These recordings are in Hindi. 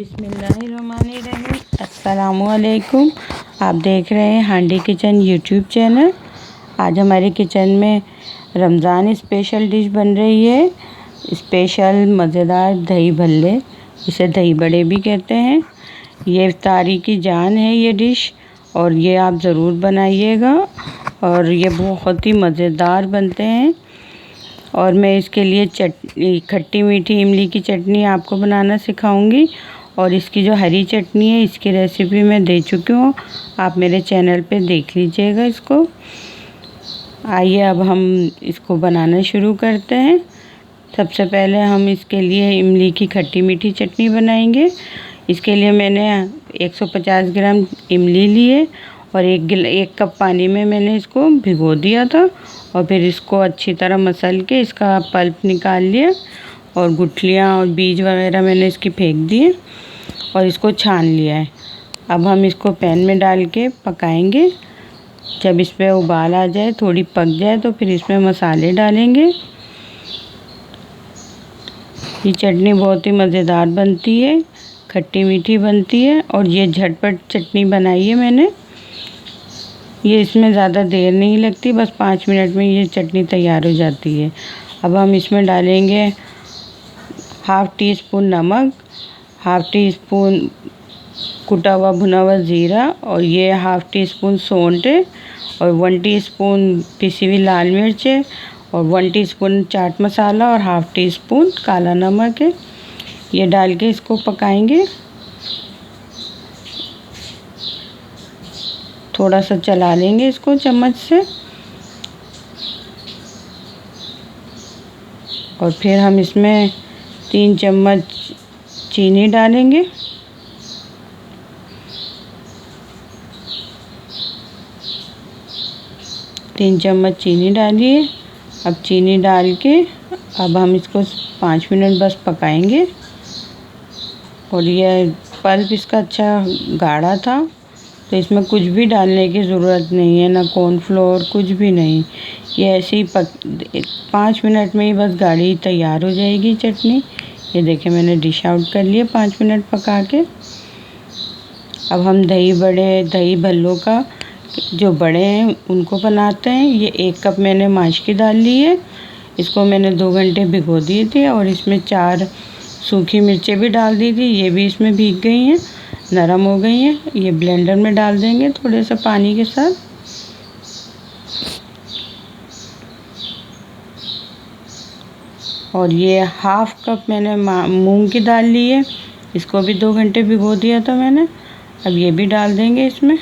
बिस्मिल्लाहिर्रहमानिर्रहीम। अस्सलामुअलैकुम। आप देख रहे हैं हांडी किचन यूट्यूब चैनल। आज हमारे किचन में रमज़ान स्पेशल डिश बन रही है। स्पेशल मज़ेदार दही भल्ले, इसे दही बड़े भी कहते हैं। ये इफ्तारी की जान है ये डिश, और ये आप ज़रूर बनाइएगा, और ये बहुत ही मज़ेदार बनते हैं। और मैं इसके लिए खट्टी मीठी इमली की चटनी आपको बनाना सिखाऊंगी, और इसकी जो हरी चटनी है इसकी रेसिपी मैं दे चुकी हूँ, आप मेरे चैनल पे देख लीजिएगा इसको। आइए अब हम इसको बनाना शुरू करते हैं। सबसे पहले हम इसके लिए इमली की खट्टी मीठी चटनी बनाएंगे। इसके लिए मैंने 150 ग्राम इमली ली है, और एक कप पानी में मैंने इसको भिगो दिया था, और फिर इसको अच्छी तरह मसल के इसका पल्प निकाल लिया, और गुठलियाँ और बीज वगैरह मैंने इसकी फेंक दिए, और इसको छान लिया है। अब हम इसको पैन में डाल के पकाएंगे। जब इस पर उबाल आ जाए, थोड़ी पक जाए, तो फिर इसमें मसाले डालेंगे। ये चटनी बहुत ही मज़ेदार बनती है, खट्टी मीठी बनती है, और ये झटपट चटनी बनाई है मैंने। ये इसमें ज़्यादा देर नहीं लगती, बस 5 मिनट में ये चटनी तैयार हो जाती है। अब हम इसमें डालेंगे हाफ़ टी स्पून नमक, हाफ़ टी स्पून कुटा हुआ भुना हुआ ज़ीरा, और ये हाफ़ टी स्पून सौंठ है, और 1 टीस्पून पिसी हुई लाल मिर्च है, और 1 टीस्पून चाट मसाला, और हाफ़ टी स्पून काला नमक है। ये डाल के इसको पकाएंगे। थोड़ा सा चला लेंगे इसको चम्मच से, और फिर हम इसमें 3 चम्मच चीनी डालेंगे। तीन चम्मच चीनी डालिए। अब चीनी डाल के अब हम इसको 5 मिनट बस पकाएंगे। और ये पल्प इसका अच्छा गाढ़ा था, तो इसमें कुछ भी डालने की ज़रूरत नहीं है, ना कॉर्नफ्लोर, कुछ भी नहीं। ये ऐसे ही 5 मिनट में ही बस गाढ़ी तैयार हो जाएगी चटनी। ये देखिए मैंने डिश आउट कर लिया 5 मिनट पका के। अब हम दही भल्लों का जो बड़े हैं उनको बनाते हैं। ये 1 कप मैंने माश की दाल ली है, इसको मैंने 2 घंटे भिगो दिए थे, और इसमें 4 सूखी मिर्चें भी डाल दी थी, ये भी इसमें भीग गई हैं, नरम हो गई हैं। ये ब्लेंडर में डाल देंगे थोड़े से पानी के साथ। और ये हाफ़ कप मैंने मूंग की दाल ली है, इसको भी 2 घंटे भिगो दिया था मैंने। अब ये भी डाल देंगे इसमें।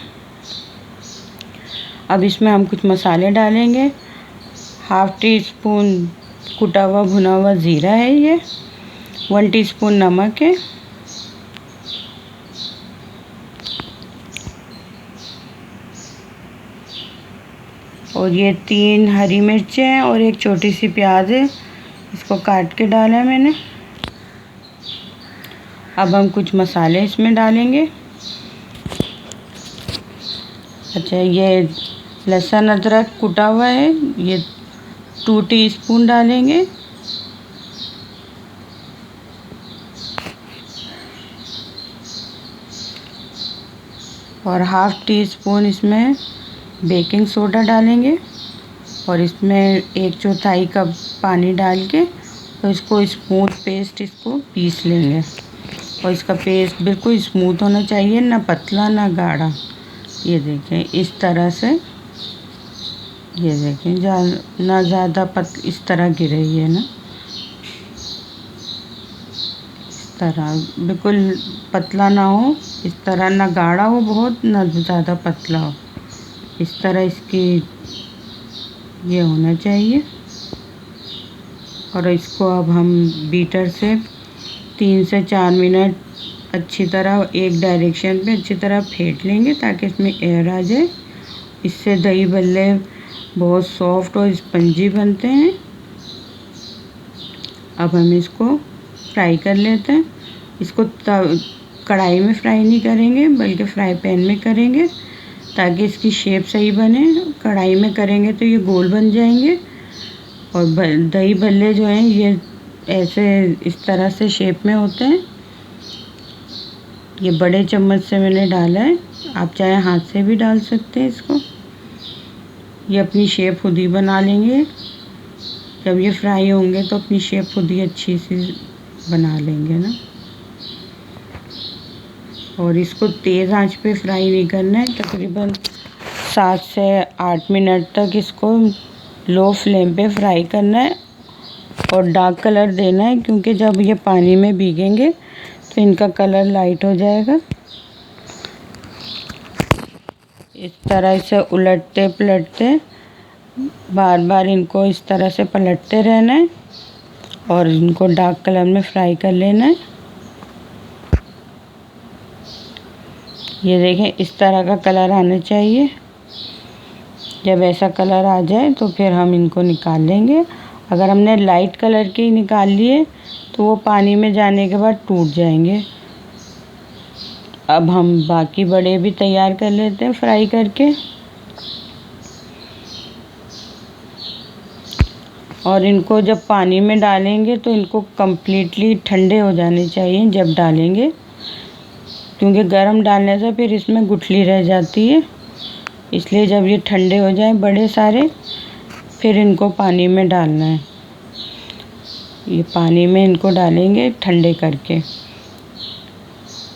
अब इसमें हम कुछ मसाले डालेंगे। हाफ़ टी स्पून कुटा हुआ भुना हुआ ज़ीरा है, ये 1 टीस्पून नमक है, और ये 3 हरी मिर्चें हैं, और 1 छोटी सी प्याज है, इसको काट के डाला है मैंने। अब हम कुछ मसाले इसमें डालेंगे। अच्छा, ये लहसुन अदरक कुटा हुआ है, ये 2 टीस्पून डालेंगे। और हाफ़ टी स्पून इसमें बेकिंग सोडा डालेंगे, और इसमें 1/4 कप पानी डाल के तो इसको स्मूथ पेस्ट इसको पीस लेंगे। और इसका पेस्ट बिल्कुल स्मूथ होना चाहिए, ना पतला ना गाढ़ा। ये देखें इस तरह से, ये देखें ना ज़्यादा इस तरह गिरे, ये ना इस तरह बिल्कुल पतला ना हो, इस तरह ना गाढ़ा हो बहुत, ना ज़्यादा पतला हो, इस तरह इसकी ये होना चाहिए। और इसको अब हम बीटर से 3 से 4 मिनट अच्छी तरह एक डायरेक्शन पे अच्छी तरह फेंट लेंगे, ताकि इसमें एयर आ जाए। इससे दही भल्ले बहुत सॉफ्ट और स्पंजी बनते हैं। अब हम इसको फ्राई कर लेते हैं। इसको कढ़ाई में फ्राई नहीं करेंगे, बल्कि फ्राई पैन में करेंगे, ताकि इसकी शेप सही बने। कढ़ाई में करेंगे तो ये गोल बन जाएंगे, और दही भल्ले जो हैं ये ऐसे इस तरह से शेप में होते हैं। ये बड़े चम्मच से मैंने डाला है, आप चाहे हाथ से भी डाल सकते हैं इसको। ये अपनी शेप खुद ही बना लेंगे, जब ये फ्राई होंगे तो अपनी शेप खुद ही अच्छी सी बना लेंगे ना। और इसको तेज़ आंच पे फ्राई नहीं करना है, तकरीबन 7 से 8 मिनट तक इसको लो फ्लेम पे फ्राई करना है और डार्क कलर देना है, क्योंकि जब ये पानी में भीगेंगे तो इनका कलर लाइट हो जाएगा। इस तरह से उलटते पलटते बार बार इनको इस तरह से पलटते रहना है और इनको डार्क कलर में फ्राई कर लेना है। ये देखें, इस तरह का कलर आना चाहिए। जब ऐसा कलर आ जाए तो फिर हम इनको निकाल लेंगे। अगर हमने लाइट कलर के ही निकाल लिए तो वो पानी में जाने के बाद टूट जाएंगे। अब हम बाकी बड़े भी तैयार कर लेते हैं फ्राई करके। और इनको जब पानी में डालेंगे तो इनको कम्प्लीटली ठंडे हो जाने चाहिए जब डालेंगे, क्योंकि गर्म डालने से फिर इसमें गुठली रह जाती है। इसलिए जब ये ठंडे हो जाएं बड़े सारे, फिर इनको पानी में डालना है। ये पानी में इनको डालेंगे ठंडे करके।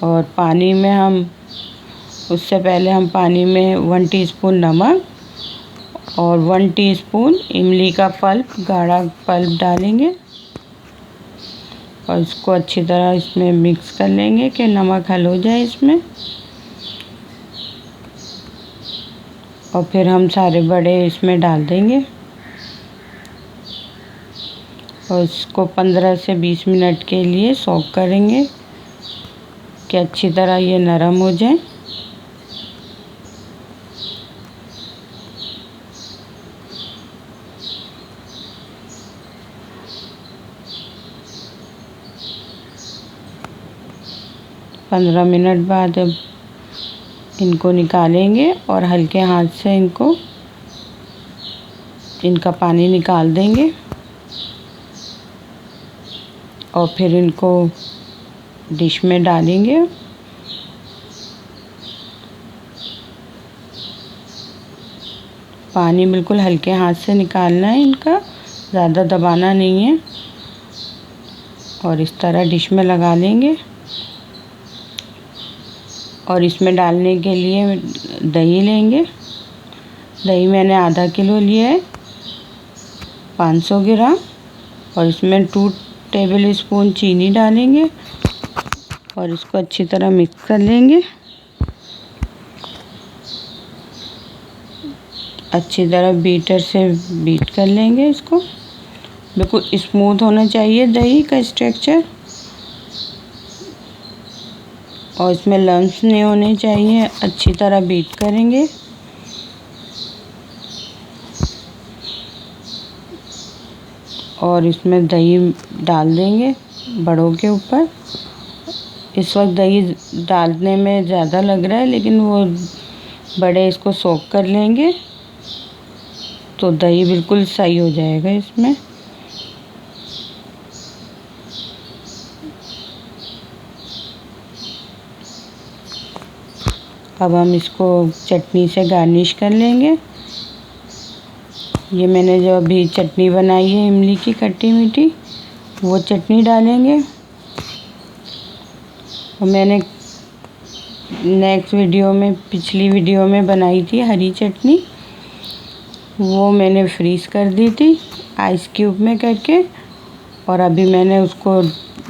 और पानी में हम उससे पहले हम पानी में 1 टीस्पून नमक और 1 टीस्पून इमली का पल्प, गाढ़ा पल्प डालेंगे और इसको अच्छी तरह इसमें मिक्स कर लेंगे कि नमक हल हो जाए इसमें। और फिर हम सारे बड़े इसमें डाल देंगे और इसको 15 से 20 मिनट के लिए सोक करेंगे कि अच्छी तरह ये नरम हो जाए। पंद्रह मिनट बाद अब इनको निकालेंगे और हल्के हाथ से इनका पानी निकाल देंगे और फिर इनको डिश में डालेंगे। पानी बिल्कुल हल्के हाथ से निकालना है इनका, ज़्यादा दबाना नहीं है। और इस तरह डिश में लगा लेंगे। और इसमें डालने के लिए दही लेंगे। दही मैंने आधा किलो लिया है, 500 ग्राम। और इसमें 2 टेबल स्पून चीनी डालेंगे और इसको अच्छी तरह मिक्स कर लेंगे। अच्छी तरह बीटर से बीट कर लेंगे इसको। बिल्कुल स्मूथ होना चाहिए दही का स्ट्रक्चर और इसमें लम्स नहीं होने चाहिए। अच्छी तरह बीट करेंगे। और इसमें दही डाल देंगे बड़ों के ऊपर। इस वक्त दही डालने में ज़्यादा लग रहा है, लेकिन वो बड़े इसको सोक कर लेंगे तो दही बिल्कुल सही हो जाएगा इसमें। अब हम इसको चटनी से गार्निश कर लेंगे। ये मैंने जो अभी चटनी बनाई है इमली की खट्टी मीठी, वो चटनी डालेंगे। और मैंने नेक्स्ट वीडियो में, पिछली वीडियो में बनाई थी हरी चटनी, वो मैंने फ्रीज़ कर दी थी आइस क्यूब में करके। और अभी मैंने उसको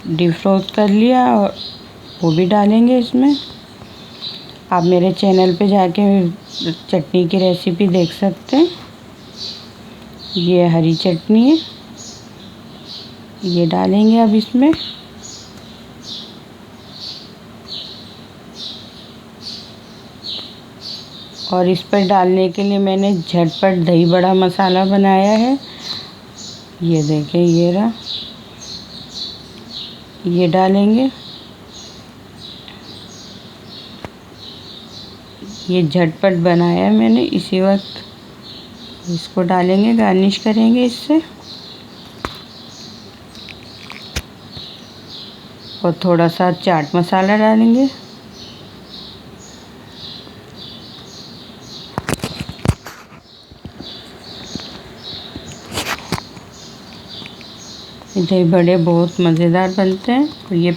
डिफ्रोस्ट कर लिया और वो भी डालेंगे इसमें। आप मेरे चैनल पे जाके चटनी की रेसिपी देख सकते हैं। ये हरी चटनी है, ये डालेंगे अब इसमें। और इस पर डालने के लिए मैंने झटपट दही बड़ा मसाला बनाया है। ये देखें, ये रहा, ये डालेंगे। ये झटपट बनाया है मैंने इसी वक्त। इसको डालेंगे, गार्निश करेंगे इससे। और थोड़ा सा चाट मसाला डालेंगे दही बड़े बहुत मज़ेदार बनते हैं। और ये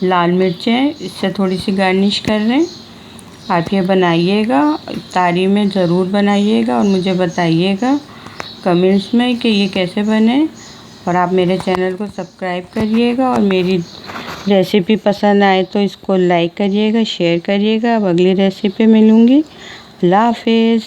लाल मिर्चें हैं, इससे थोड़ी सी गार्निश कर रहे हैं। आप ये बनाइएगा, इफ्तारी में ज़रूर बनाइएगा और मुझे बताइएगा कमेंट्स में कि ये कैसे बने। और आप मेरे चैनल को सब्सक्राइब करिएगा और मेरी रेसिपी पसंद आए तो इसको लाइक करिएगा, शेयर करिएगा। अब अगली रेसिपी मिलूँगी। अल्लाह हाफिज़।